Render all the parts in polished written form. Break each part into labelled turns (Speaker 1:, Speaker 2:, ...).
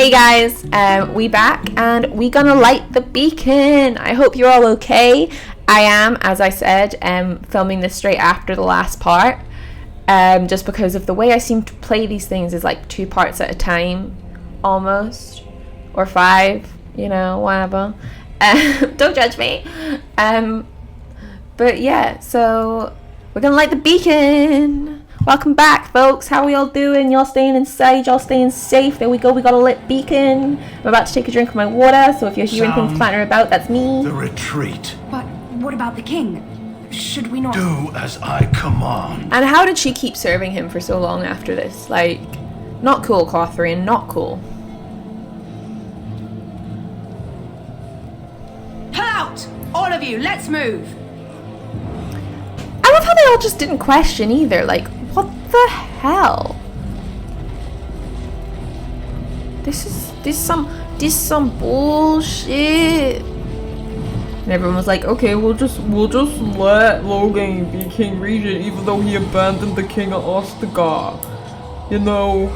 Speaker 1: Hey guys, we back and we gonna light the beacon. I hope you're all okay. I am, as I said, filming this straight after the last part, just because of the way I seem to play these things is like 2 parts at a time, almost, or 5, you know, whatever. Don't judge me. But yeah, so we're gonna light the beacon. Welcome back, folks. How are we all doing? Y'all staying inside? Y'all staying safe? There we go. We got a lit beacon. I'm about to take a drink of my water, so if you're hearing things clattering about, that's me.
Speaker 2: The retreat.
Speaker 3: But what about the king? Should we not...
Speaker 2: Do as I command.
Speaker 1: And how did she keep serving him for so long after this? Like, not cool, Catherine. Not cool.
Speaker 3: Pull out! All of you, let's move!
Speaker 1: I love how they all just didn't question either. Like, what the hell? This is some bullshit. And everyone was like, okay, we'll just let Logan be King Regent, even though he abandoned the king of Ostagar. You know,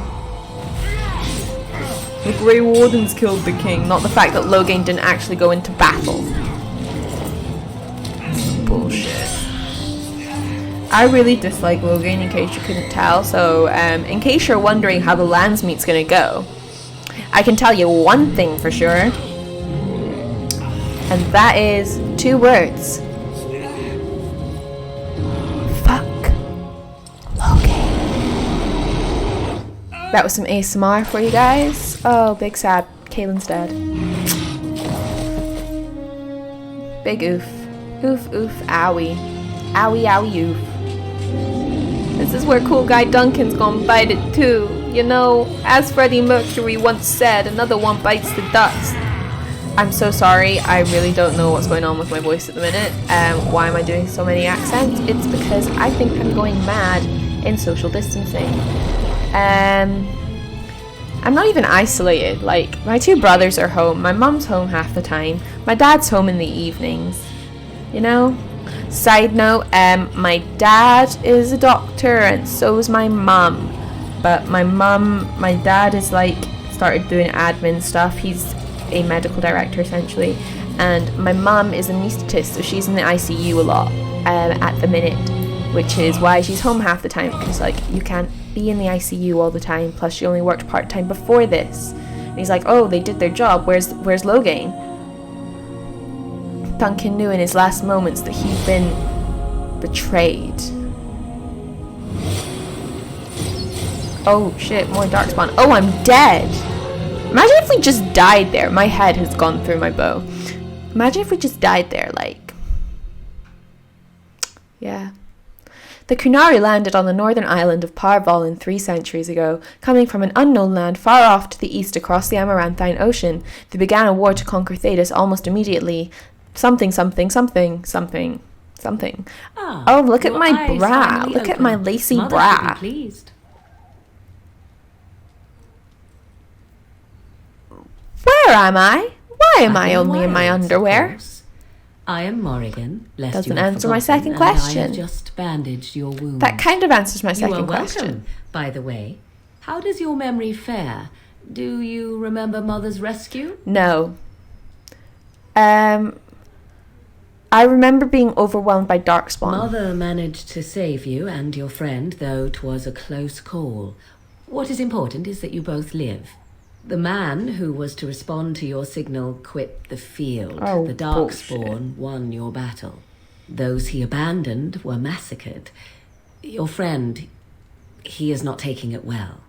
Speaker 1: the Grey Wardens killed the king, not the fact that Logan didn't actually go into battle. Bullshit. I really dislike Logan, in case you couldn't tell, so in case you're wondering how the Lands Meet's gonna go, I can tell you one thing for sure, and that is 2 words. Fuck Logan. That was some ASMR for you guys. Oh, big sad. Kaylin's dead. Big oof. Oof, oof, owie. Owie, owie, oof. This is where cool guy Duncan's gonna bite it too. You know, as Freddie Mercury once said, another one bites the dust. I'm so sorry, I really don't know what's going on with my voice at the minute. Why am I doing so many accents? It's because I think I'm going mad in social distancing. I'm not even isolated. Like, my 2 brothers are home, my mum's home half the time, my dad's home in the evenings. You know? Side note, my dad is a doctor and so is my mum. But my dad is like, started doing admin stuff. He's a medical director essentially. And my mum is an anaesthetist, so she's in the ICU a lot at the minute. Which is why she's home half the time, because like, you can't be in the ICU all the time. Plus she only worked part-time before this. And he's like, oh, they did their job, where's Logan? Duncan knew in his last moments that he'd been betrayed. Oh shit, more darkspawn. Oh, I'm dead! Imagine if we just died there. My head has gone through my bow. Imagine if we just died there, like... Yeah. The Kunari landed on the northern island of Parval 3 centuries ago, coming from an unknown land far off to the east across the Amaranthine Ocean. They began a war to conquer Thedas almost immediately. Something. Oh, look at my bra. Look at my lacy bra. Where am I? Why am I only in my underwear?
Speaker 4: I am Morrigan.
Speaker 1: Doesn't answer my second question.
Speaker 4: I have just bandaged your wound.
Speaker 1: That kind of answers my second question.
Speaker 4: Welcome, by the way. How does your memory fare? Do you remember Mother's rescue?
Speaker 1: No. I remember being overwhelmed by darkspawn.
Speaker 4: Mother managed to save you and your friend, though 'twas a close call. What is important is that you both live. The man who was to respond to your signal quit the field.
Speaker 1: Oh,
Speaker 4: the Darkspawn won your battle. Those he abandoned were massacred. Your friend, he is not taking it well.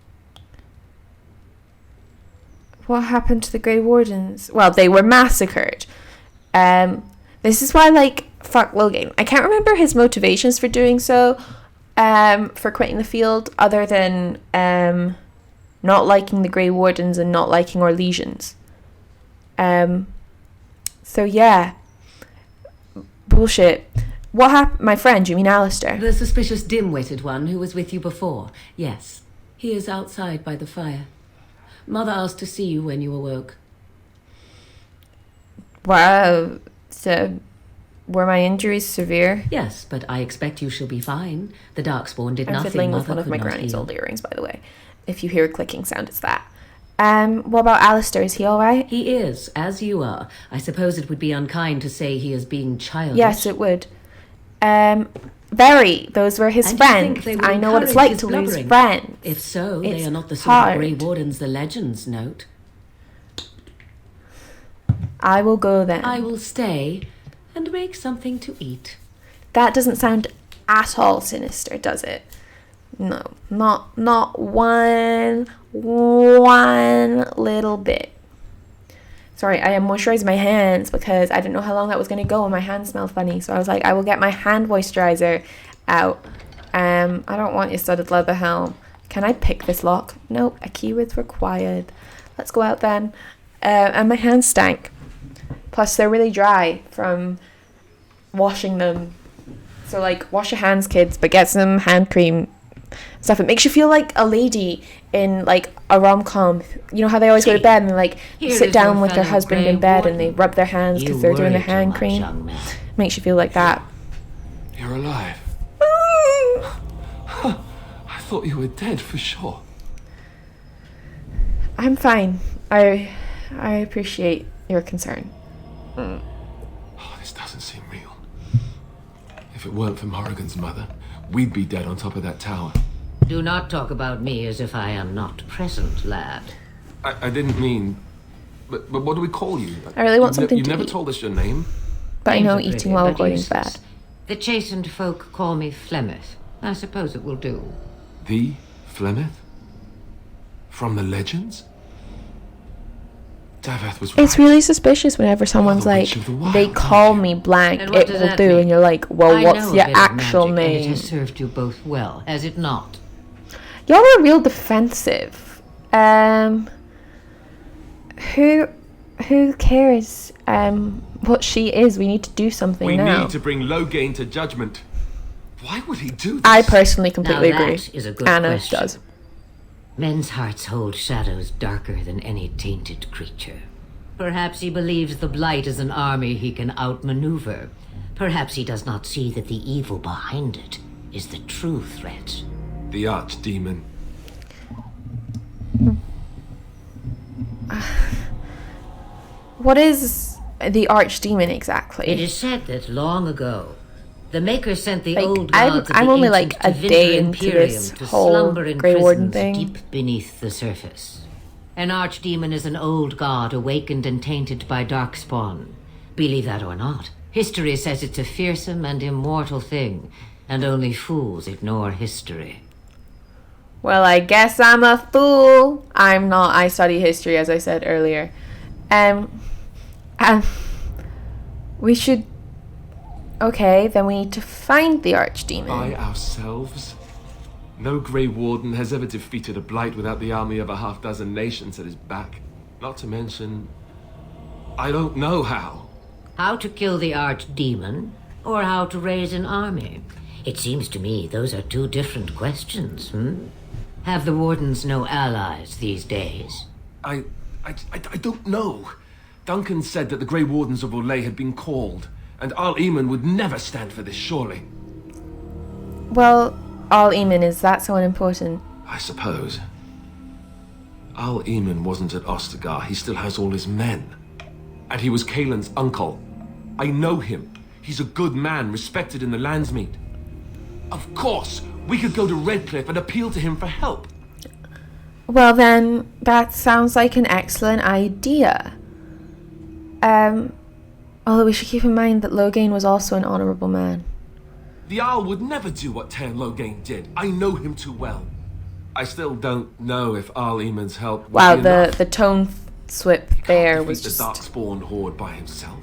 Speaker 1: What happened to the Grey Wardens? Well, they were massacred. This is why, like, fuck Logan. I can't remember his motivations for doing so, for quitting the field, other than, not liking the Grey Wardens and not liking Orlesians. So yeah. Bullshit. What happened? My friend, you mean Alistair?
Speaker 4: The suspicious dim-witted one who was with you before. Yes. He is outside by the fire. Mother asked to see you when you awoke.
Speaker 1: Wow. So, were my injuries severe?
Speaker 4: Yes, but I expect you shall be fine. The Darkspawn did
Speaker 1: I'm
Speaker 4: nothing
Speaker 1: fiddling
Speaker 4: Mother
Speaker 1: with one of my
Speaker 4: could not
Speaker 1: granny's
Speaker 4: heal.
Speaker 1: old earrings, by the way. If you hear a clicking sound, it's that. What about Alistair? Is he alright?
Speaker 4: He is, as you are. I suppose it would be unkind to say he is being childish.
Speaker 1: Yes, it would. Very. Those were his
Speaker 4: And you think
Speaker 1: friends.
Speaker 4: they would
Speaker 1: I know what it's
Speaker 4: encourage
Speaker 1: like
Speaker 4: his
Speaker 1: to lose
Speaker 4: blubbering?
Speaker 1: friends.
Speaker 4: If so, they
Speaker 1: It's
Speaker 4: are not the sort of
Speaker 1: hard.
Speaker 4: Grey Wardens the legends note.
Speaker 1: I will go then.
Speaker 4: I will stay and make something to eat.
Speaker 1: That doesn't sound at all sinister, does it? No, not one little bit. Sorry, I moisturized my hands because I didn't know how long that was going to go and my hands smelled funny. So I was like, I will get my hand moisturizer out. I don't want your studded leather helm. Can I pick this lock? Nope, a key was required. Let's go out then. And my hands stank. Plus, they're really dry from washing them. So, like, wash your hands, kids, but get some hand cream stuff. It makes you feel like a lady in, like, a rom-com. You know how they always go to bed and they, like,
Speaker 4: Here
Speaker 1: sit
Speaker 4: is
Speaker 1: down
Speaker 4: your
Speaker 1: with their
Speaker 4: fellow
Speaker 1: husband
Speaker 4: Grey
Speaker 1: in bed
Speaker 4: Warden.
Speaker 1: and they rub their hands because
Speaker 4: You
Speaker 1: they're doing their
Speaker 4: worry too
Speaker 1: hand
Speaker 4: much,
Speaker 1: cream.
Speaker 4: young man.
Speaker 1: Makes you feel like that.
Speaker 2: You're alive. I thought you were dead for sure.
Speaker 1: I'm fine. I appreciate your concern.
Speaker 2: Oh, this doesn't seem real. If it weren't for Morrigan's mother, we'd be dead on top of that tower.
Speaker 4: Do not talk about me as if I am not present, lad.
Speaker 2: I didn't mean... But what do we call you?
Speaker 1: I really want something
Speaker 2: You
Speaker 1: to
Speaker 2: never
Speaker 1: eat.
Speaker 2: told us your name.
Speaker 1: But I know
Speaker 4: Names are
Speaker 1: eating
Speaker 4: pretty,
Speaker 1: while
Speaker 4: but
Speaker 1: going is
Speaker 4: useless.
Speaker 1: bad.
Speaker 4: The chastened folk call me Flemeth. I suppose it will do.
Speaker 2: The Flemeth? From the legends? Daveth was right.
Speaker 1: It's really suspicious whenever someone's
Speaker 2: the
Speaker 1: like,
Speaker 2: Witch of the Wild,
Speaker 1: they
Speaker 2: aren't
Speaker 1: call
Speaker 2: you?
Speaker 1: me blank,
Speaker 4: And what
Speaker 1: it
Speaker 4: does
Speaker 1: will
Speaker 4: that
Speaker 1: do,
Speaker 4: mean?
Speaker 1: and you're like, well,
Speaker 4: I
Speaker 1: what's
Speaker 4: know a
Speaker 1: your
Speaker 4: bit of
Speaker 1: actual
Speaker 4: magic, and it
Speaker 1: name?
Speaker 4: has served you both well, has it not?
Speaker 1: Y'all are real defensive. Who cares what she is? We need to do something
Speaker 2: We
Speaker 1: now.
Speaker 2: need to bring Loghain to judgment. Why would he do this?
Speaker 1: I personally completely
Speaker 4: Now
Speaker 1: agree.
Speaker 4: that is a good
Speaker 1: Anna
Speaker 4: question.
Speaker 1: does.
Speaker 4: Men's hearts hold shadows darker than any tainted creature. Perhaps he believes the Blight is an army he can outmaneuver. Perhaps he does not see that the evil behind it is the true threat.
Speaker 2: The archdemon.
Speaker 1: What is the archdemon exactly?
Speaker 4: It is said that long ago, the Maker sent the
Speaker 1: Like,
Speaker 4: old
Speaker 1: I'm-
Speaker 4: gods of
Speaker 1: I'm
Speaker 4: the
Speaker 1: only,
Speaker 4: ancient
Speaker 1: like, a
Speaker 4: Tevinter
Speaker 1: day into
Speaker 4: Imperium
Speaker 1: this
Speaker 4: to
Speaker 1: whole
Speaker 4: slumber in
Speaker 1: Grey Warden
Speaker 4: prisons
Speaker 1: thing.
Speaker 4: deep beneath the surface. An archdemon is an old god awakened and tainted by darkspawn. Believe that or not, history says it's a fearsome and immortal thing, and only fools ignore history.
Speaker 1: Well, I guess I'm a fool. I'm not. I study history, as I said earlier. We should... Okay, then we need to find the archdemon.
Speaker 2: By ourselves? No Grey Warden has ever defeated a Blight without the army of a half-dozen nations at his back. Not to mention... I don't know how.
Speaker 4: How to kill the archdemon, or how to raise an army? It seems to me those are two different questions, Have the Wardens no allies these days?
Speaker 2: I don't know. Duncan said that the Grey Wardens of Olay had been called, and Al Eamon would never stand for this, surely.
Speaker 1: Well, Al Eamon, is that so unimportant?
Speaker 2: I suppose. Al Eamon wasn't at Ostagar. He still has all his men. And he was Kaelin's uncle. I know him. He's a good man, respected in the Landsmeet. Of course, we could go to Redcliffe and appeal to him for help.
Speaker 1: Well then, that sounds like an excellent idea. Although we should keep in mind that Loghain was also an honourable man.
Speaker 2: The Owl would never do what Tan Loghain did. I know him too well. I still don't know if Al Eamon's help would
Speaker 1: Wow,
Speaker 2: be enough.
Speaker 1: the tone swip there
Speaker 2: Can't
Speaker 1: was
Speaker 2: defeat
Speaker 1: just...
Speaker 2: the Darkspawn horde by himself.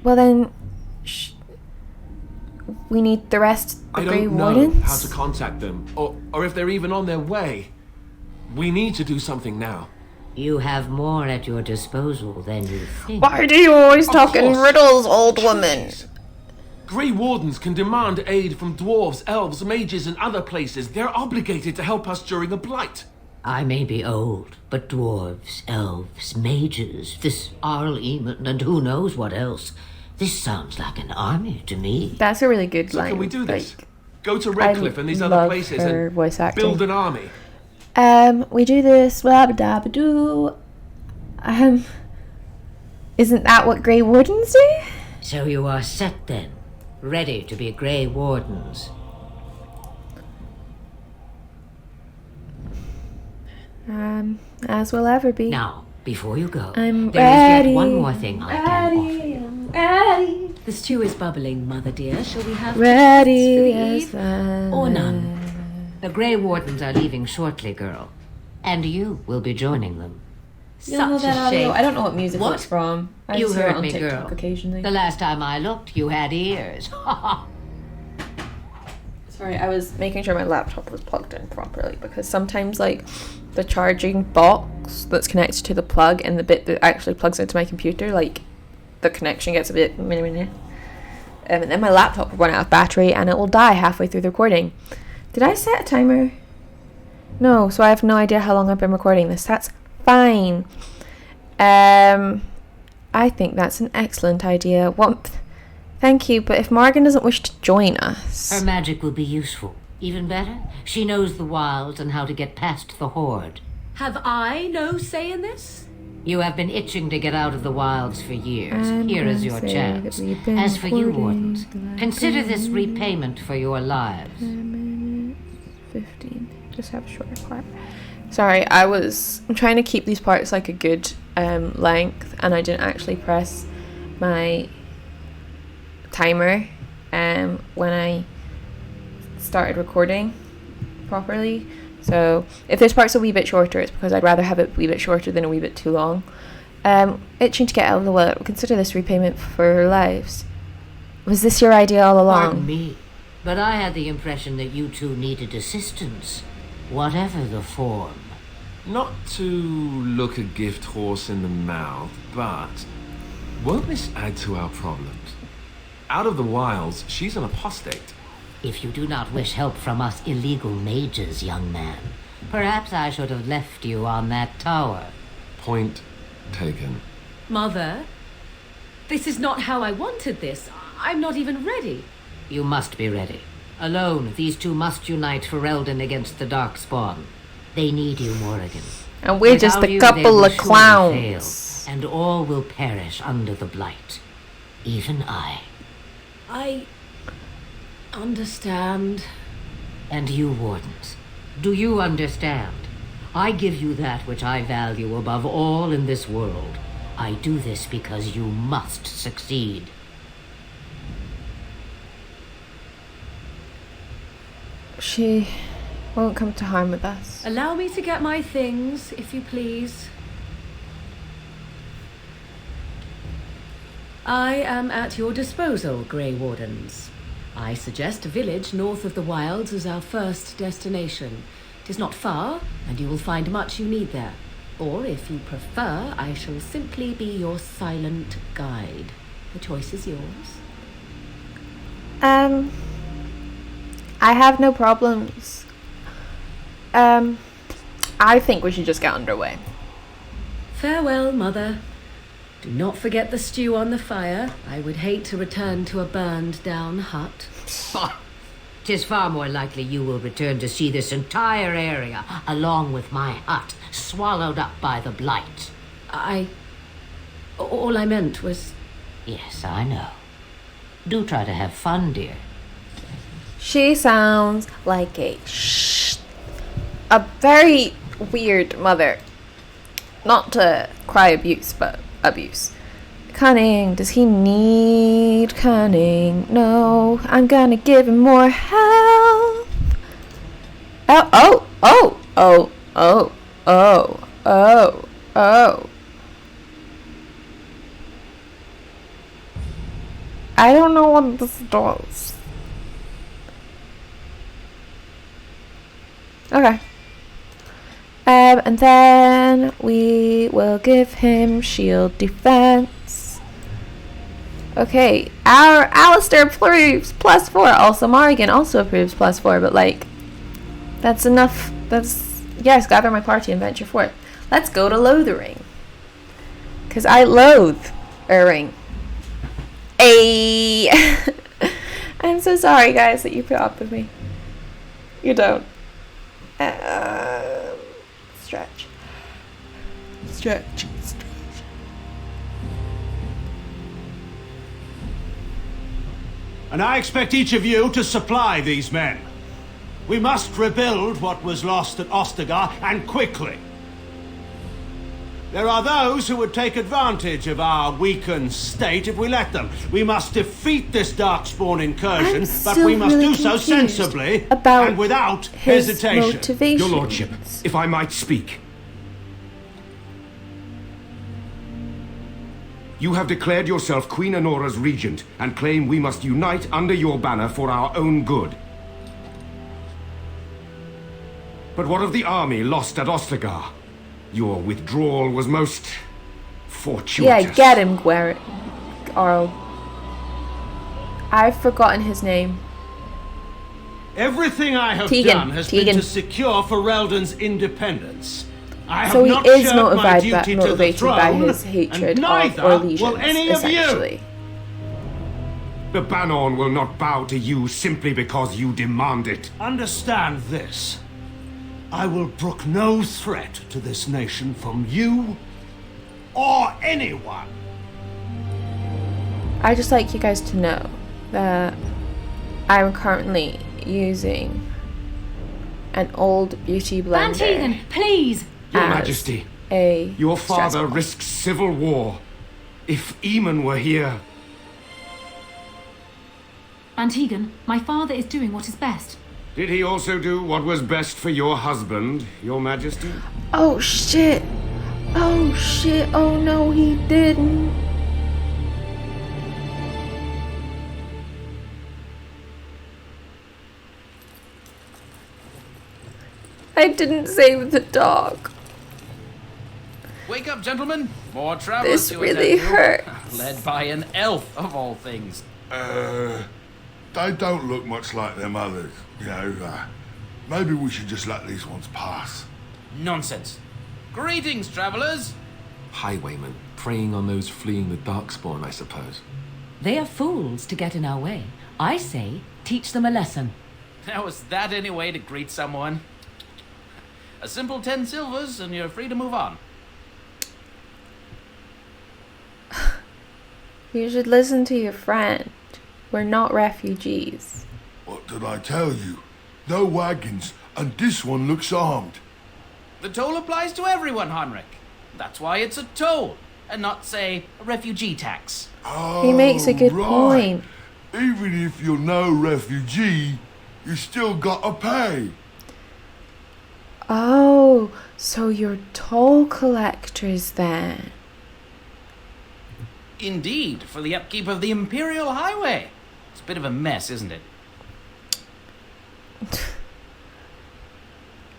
Speaker 1: Well then, we need the rest of
Speaker 2: I
Speaker 1: the Grey
Speaker 2: don't know
Speaker 1: Wardens?
Speaker 2: how to contact them, or if they're even on their way. We need to do something now.
Speaker 4: You have more at your disposal than you think.
Speaker 1: Why do you always
Speaker 2: Of
Speaker 1: talk in
Speaker 2: course.
Speaker 1: riddles, old woman?
Speaker 2: Jeez. Grey Wardens can demand aid from dwarves, elves, mages, and other places. They're obligated to help us during a blight.
Speaker 4: I may be old, but dwarves, elves, mages, this Arl Eamon, and who knows what else. This sounds like an army to me.
Speaker 1: That's a really good
Speaker 2: So
Speaker 1: line.
Speaker 2: can we do this?
Speaker 1: Like,
Speaker 2: Go to Redcliffe and these other
Speaker 1: love
Speaker 2: places
Speaker 1: her
Speaker 2: and
Speaker 1: voice acting.
Speaker 2: build an army.
Speaker 1: We do this, blah, blah, blah, blah, do. Isn't that what Grey Wardens do?
Speaker 5: So you are set then, ready to be Grey Wardens.
Speaker 1: As we'll ever be.
Speaker 5: Now, before you go,
Speaker 1: I'm
Speaker 5: there
Speaker 1: ready.
Speaker 5: is yet one more thing I can offer you.
Speaker 1: I'm ready.
Speaker 4: The stew is bubbling, Mother dear. Shall we have
Speaker 1: Ready
Speaker 4: toasts for
Speaker 1: as
Speaker 4: Eve or none?
Speaker 5: The Grey Wardens are leaving shortly, girl. And you will be joining them.
Speaker 4: Such a shame.
Speaker 1: I don't know what music
Speaker 5: What?
Speaker 1: it's from. I
Speaker 5: You
Speaker 1: see it
Speaker 5: heard
Speaker 1: on
Speaker 5: me,
Speaker 1: TikTok
Speaker 5: girl.
Speaker 1: occasionally.
Speaker 5: The last time I looked, you had ears.
Speaker 1: Sorry, I was making sure my laptop was plugged in properly because sometimes, like, the charging box that's connected to the plug and the bit that actually plugs into my computer, like, the connection gets a bit and then my laptop will run out of battery and it will die halfway through the recording. Did I set a timer? No, so I have no idea how long I've been recording this. That's fine. I think that's an excellent idea. Thank you, but if Morgan doesn't wish to join us...
Speaker 5: Her magic will be useful. Even better, she knows the wilds and how to get past the Horde.
Speaker 4: Have I no say in this?
Speaker 5: You have been itching to get out of the wilds for years.
Speaker 1: I'm
Speaker 5: Here is
Speaker 1: gonna
Speaker 5: your
Speaker 1: say
Speaker 5: chance.
Speaker 1: that we've been
Speaker 5: As for you,
Speaker 1: hoarding
Speaker 5: Wardens,
Speaker 1: the
Speaker 5: consider this repayment for your lives.
Speaker 1: 15. Just have a shorter part. Sorry, I'm trying to keep these parts like a good length, and I didn't actually press my timer when I started recording properly. So if this part's a wee bit shorter, it's because I'd rather have it a wee bit shorter than a wee bit too long. Itching to get out of the way. Consider this repayment for her lives. Was this your idea all along?
Speaker 5: Pardon me, but I had the impression that you two needed assistance, whatever the form.
Speaker 2: Not to look a gift horse in the mouth, but won't this add to our problems? Out of the wilds, she's an apostate.
Speaker 5: If you do not wish help from us illegal mages, young man, perhaps I should have left you on that tower.
Speaker 2: Point taken.
Speaker 4: Mother, this is not how I wanted this. I'm not even ready.
Speaker 5: You must be ready. Alone, these two must unite for Eldon against the Darkspawn. They need you, Morrigan.
Speaker 1: And we're just
Speaker 5: Without
Speaker 1: a
Speaker 5: you,
Speaker 1: couple
Speaker 5: they will
Speaker 1: of
Speaker 5: surely
Speaker 1: clowns.
Speaker 5: fail, and all will perish under the blight. Even I.
Speaker 4: I understand.
Speaker 5: And you, Wardens, do you understand? I give you that which I value above all in this world. I do this because you must succeed.
Speaker 1: She won't come to harm with us.
Speaker 4: Allow me to get my things, if you please. I am at your disposal, Grey Wardens. I suggest a village north of the wilds as our first destination. It is not far, and you will find much you need there. Or, if you prefer, I shall simply be your silent guide. The choice is yours.
Speaker 1: I have no problems. I think we should just get underway.
Speaker 4: Farewell, Mother. Do not forget the stew on the fire. I would hate to return to a burned-down hut.
Speaker 5: 'Tis far more likely you will return to see this entire area, along with my hut, swallowed up by the blight.
Speaker 4: All I meant was...
Speaker 5: Yes, I know. Do try to have fun, dear.
Speaker 1: She sounds like a very weird mother. Not to cry abuse, but abuse. Cunning. Does he need cunning? No. I'm gonna give him more health. Oh. I don't know what this does. Okay. And then we will give him shield defense. Okay, our Alistair approves +4. Also, Morrigan also approves +4, but like, that's enough. Yes, gather my party and venture forth. Let's go to Lothering. Because I loathe Ring. I'm so sorry, guys, that you put up with me. You don't. Stretch.
Speaker 6: And I expect each of you to supply these men. We must rebuild what was lost at Ostagar, and quickly. There are those who would take advantage of our weakened state if we let them. We must defeat this Darkspawn incursion, but we must do so sensibly and without hesitation.
Speaker 1: Motivation.
Speaker 2: Your lordship, if I might speak. You have declared yourself Queen Honora's regent and claim we must unite under your banner for our own good. But what of the army lost at Ostagar? Your withdrawal was most fortuitous.
Speaker 1: Yeah, get him, Arl. I've forgotten his name.
Speaker 6: Everything I have
Speaker 1: Tegan.
Speaker 6: done has been to secure Ferelden's independence. I
Speaker 1: So
Speaker 6: have
Speaker 1: he
Speaker 6: not
Speaker 1: is
Speaker 6: shirked my
Speaker 1: motivated
Speaker 6: duty to the
Speaker 1: by
Speaker 6: throne,
Speaker 1: his hatred
Speaker 6: and
Speaker 1: of
Speaker 6: neither
Speaker 1: Orlesians,
Speaker 6: will any of you.
Speaker 1: essentially.
Speaker 2: The Banon will not bow to you simply because you demand it.
Speaker 6: Understand this. I will brook no threat to this nation from you or anyone.
Speaker 1: I'd just like you guys to know that I'm currently using an old beauty blender.
Speaker 3: Tegan, please!
Speaker 2: Your
Speaker 1: as
Speaker 2: Majesty,
Speaker 1: a
Speaker 2: your
Speaker 1: stress
Speaker 2: father
Speaker 1: ball.
Speaker 2: risks civil war. If Eamon were here...
Speaker 7: Tegan, my father is doing what is best.
Speaker 2: Did he also do what was best for your husband, Your Majesty?
Speaker 1: Oh shit! Oh shit! Oh no, he didn't. I didn't save the dog.
Speaker 8: Wake up, gentlemen. More travelers
Speaker 1: This
Speaker 8: to
Speaker 1: really
Speaker 8: attend you.
Speaker 1: hurts.
Speaker 8: Led by an elf, of all things.
Speaker 9: They don't look much like them others, you know. Maybe we should just let these ones pass.
Speaker 8: Nonsense. Greetings, travelers.
Speaker 2: Highwaymen, preying on those fleeing the Darkspawn, I suppose.
Speaker 4: They are fools to get in our way. I say, teach them a lesson.
Speaker 8: Now, is that any way to greet someone? A simple 10 silvers and you're free to move on.
Speaker 1: You should listen to your friend. We're not refugees.
Speaker 9: What did I tell you? No wagons, and this one looks armed.
Speaker 8: The toll applies to everyone, Henrik. That's why it's a toll, and not, say, a refugee tax.
Speaker 9: Oh,
Speaker 1: He makes a good
Speaker 9: right.
Speaker 1: point.
Speaker 9: Even if you're no refugee, you still gotta pay.
Speaker 1: Oh, so you're toll collectors then.
Speaker 8: Indeed, for the upkeep of the Imperial Highway. It's a bit of a mess, isn't it?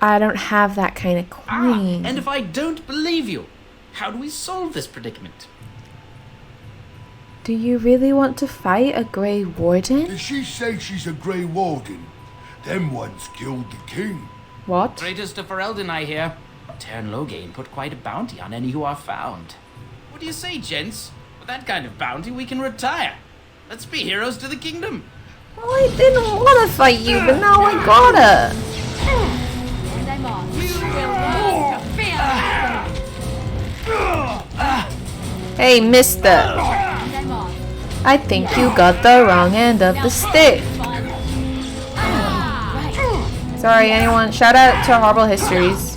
Speaker 1: I don't have that kind of coin.
Speaker 8: And if I don't believe you, how do we solve this predicament?
Speaker 1: Do you really want to fight a Grey Warden?
Speaker 9: Did she say she's a Grey Warden? Them ones killed the king.
Speaker 1: What?
Speaker 8: Traitors to Ferelden, I hear. Tern Loghain put quite a bounty on any who are found. What do you say, gents? With that kind of bounty, we can retire. Let's be heroes to the kingdom.
Speaker 1: Well, I didn't want to fight you, but now I gotta. Hey, mister. I think you got the wrong end of the stick. Sorry, anyone. Shout out to Horrible Histories.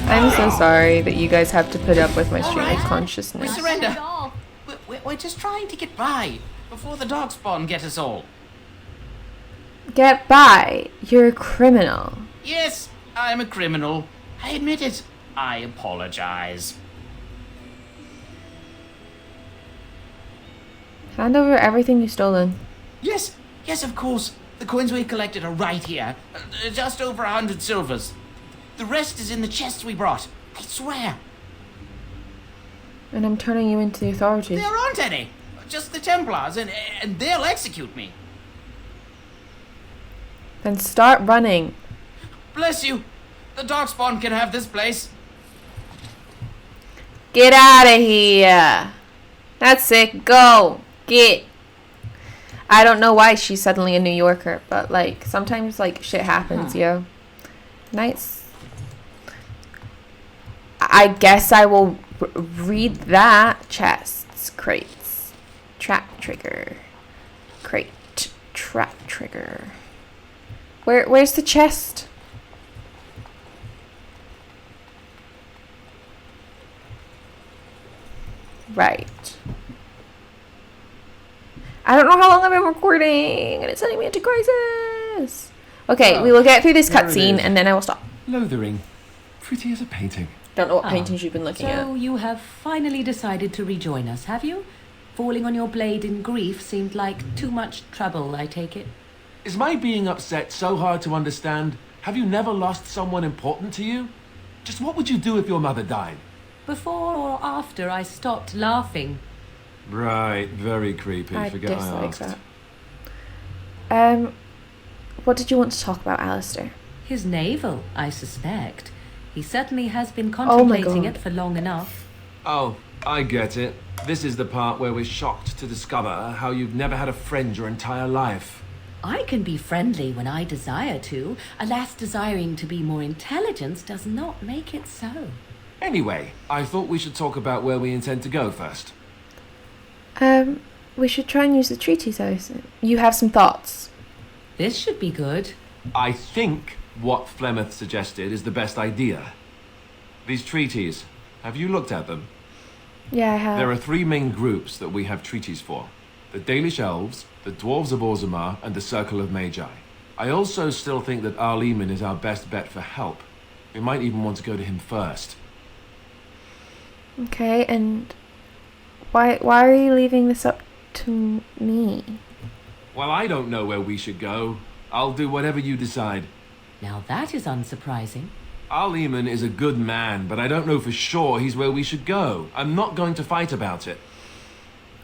Speaker 1: I'm so sorry that you guys have to put up with my stream of
Speaker 8: We
Speaker 1: consciousness.
Speaker 8: surrender. We're just trying to get by before the Darkspawn get us all.
Speaker 1: Get by. You're a criminal.
Speaker 8: Yes, I'm a criminal. I admit it. I apologize.
Speaker 1: Hand over everything you've stolen.
Speaker 8: Yes, of course. The coins we collected are right here. Just over 100 silvers. The rest is in the chests we brought. I swear.
Speaker 1: And I'm turning you into the authorities.
Speaker 8: There aren't any. Just the Templars, and they'll execute me.
Speaker 1: Then start running.
Speaker 8: Bless you. The Darkspawn can have this place.
Speaker 1: Get out of here. That's it. Go. Get. I don't know why she's suddenly a New Yorker, but like sometimes like shit happens, yo. Nice. I guess I will read that. Chests, crates, trap trigger, crate, trap trigger. Where's the chest? Right. I don't know how long I've been recording, and it's sending me into crisis. Okay, we will get through this cutscene, and then I will stop.
Speaker 2: Lothering. Pretty as a painting.
Speaker 1: Don't know what paintings you've been looking at.
Speaker 4: So you have finally decided to rejoin us, have you? Falling on your blade in grief seemed like too much trouble, I take it.
Speaker 2: Is my being upset so hard to understand? Have you never lost someone important to you? Just what would you do if your mother died?
Speaker 4: Before or after I stopped laughing.
Speaker 2: Right, very creepy. Forget I asked.
Speaker 1: That. What did you want to talk about, Alistair?
Speaker 4: His navel, I suspect. He certainly has been contemplating it for long enough.
Speaker 2: Oh, I get it. This is the part where we're shocked to discover how you've never had a friend your entire life.
Speaker 4: I can be friendly when I desire to. Alas, desiring to be more intelligent does not make it so.
Speaker 2: Anyway, I thought we should talk about where we intend to go first.
Speaker 1: We should try and use the treaties house. You have some thoughts?
Speaker 4: This should be good.
Speaker 2: I think what Flemeth suggested is the best idea. These treaties, have you looked at them?
Speaker 1: Yeah, I have.
Speaker 2: There are 3 main groups that we have treaties for. The Dalish Elves, the Dwarves of Orzammar, and the Circle of Magi. I also still think that Arl Eamon is our best bet for help. We might even want to go to him first.
Speaker 1: Okay, and why are you leaving this up to me?
Speaker 2: Well, I don't know where we should go. I'll do whatever you decide.
Speaker 4: Now that is unsurprising.
Speaker 2: Arl Eamon is a good man, but I don't know for sure he's where we should go. I'm not going to fight about it.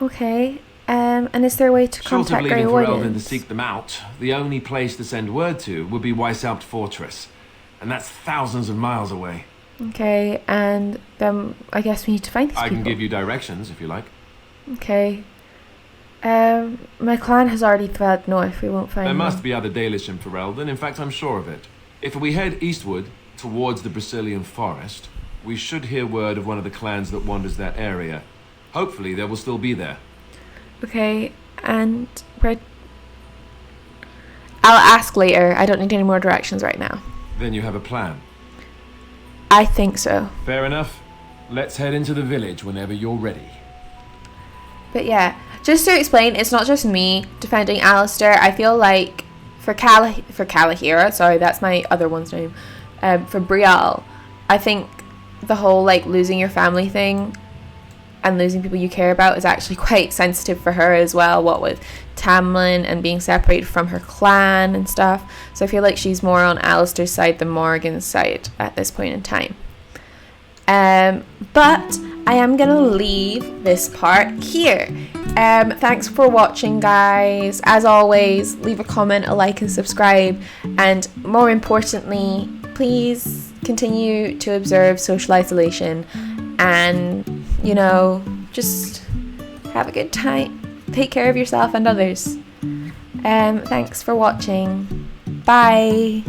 Speaker 1: Okay, and is there a way to contact Grey
Speaker 2: Short of leaving
Speaker 1: Wardens?
Speaker 2: Ferelden to seek them out, the only place to send word to would be Weishaupt Fortress. And that's thousands of miles away.
Speaker 1: Okay, and then I guess we need to find these people.
Speaker 2: I can give you directions if you like.
Speaker 1: Okay. My clan has already fled north. We won't find them.
Speaker 2: There must be other Dalish in Ferelden. In fact, I'm sure of it. If we head eastward, towards the Brazilian forest, we should hear word of one of the clans that wanders that area. Hopefully, they will still be there.
Speaker 1: Okay, and I'll ask later. I don't need any more directions right now.
Speaker 2: Then you have a plan.
Speaker 1: I think so.
Speaker 2: Fair enough. Let's head into the village whenever you're ready.
Speaker 1: But yeah, just to explain, it's not just me defending Alistair. I feel like for Kalahira, sorry, that's my other one's name, for Brielle, I think the whole like losing your family thing and losing people you care about is actually quite sensitive for her as well, what with Tamlin and being separated from her clan and stuff. So I feel like she's more on Alistair's side than Morrigan's side at this point in time. But I am gonna leave this part here. Thanks for watching, guys. As always, leave a comment, a like, and subscribe. And more importantly, please continue to observe social isolation and, you know, just have a good time. Take care of yourself and others. Thanks for watching. Bye.